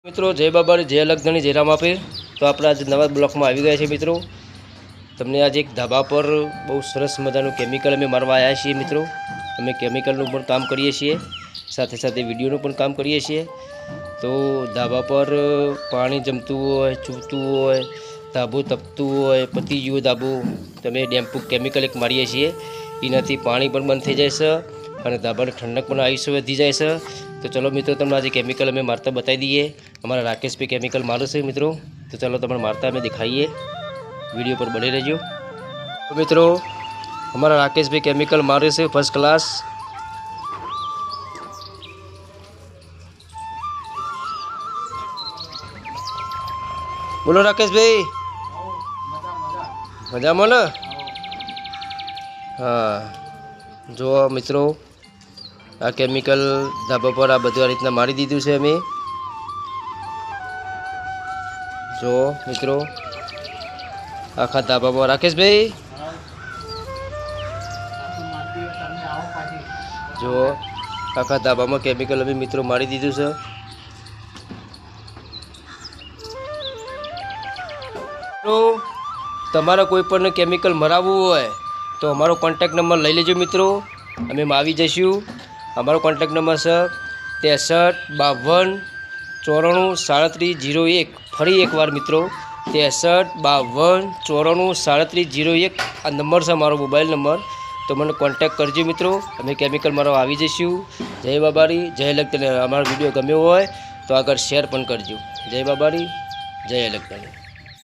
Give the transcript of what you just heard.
મિત્રો જય બાબા જય લખધણી જય રામ આપે તો આપણે આજે નવા બ્લોકમાં આવી ગયા છે મિત્રો। તમને આજે એક ધાબા પર બહુ સરસ મજાનું કેમિકલ અમે મારવા આવ્યા છીએ મિત્રો। અમે કેમિકલનું પણ કામ કરીએ છીએ, સાથે સાથે વિડીયોનું પણ કામ કરીએ છીએ। તો ધાબા પર પાણી જમતું હોય, ચૂવતું હોય, ધાબું તપતું હોય, પતી ગયું ધાબું, તમે ડેમ્પુ કેમિકલ એક મારીએ છીએ। એનાથી પાણી પણ બંધ થઈ જાય છે અને ધાબાને ઠંડક પણ આયુષ્ય વધી જાય છે। तो चलो मित्रों तमने आज केमिकल हमें मारता बताई दिए। हमारा राकेश पे केमिकल मारे से मित्रों। तो चलो तमने मारता हमें दिखाइए, वीडियो पर बने रहियो। तो मित्रों हमारा राकेश भाई केमिकल मारे से फर्स्ट क्लास। बोलो राकेश भाई, मजा में ना? हाँ जो मित्रों आ केमिकल धाबा पर आ बधु आ रीतना मारी दीधुं छे अमे। जो मित्रों आखा धाबा पर राकेश भाई जो आखा धाबा में केमिकल अमे मित्रों मारी दीधुं छे। तो तमारे कोई पण केमिकल मराववुं होय तो अमारो कॉन्टेक्ट नंबर लई लेजो मित्रों, अमे आवी जईशुं। हमारो कॉन्टेक्ट नंबर है 63 52 94 37 01। फरी एक बार मित्रों 63 52 94 37 01 आ नंबर से हमारो मोबाइल नंबर। तो मैंने कॉन्टेक्ट करजो मित्रों, अमे केमिकल मारो आवी जईशुं। जय बाबारी जय लखधणी। हमारो वीडियो गम्यो होय तो आगळ शेर पण करजो। जय बाबारी जय लखधणी।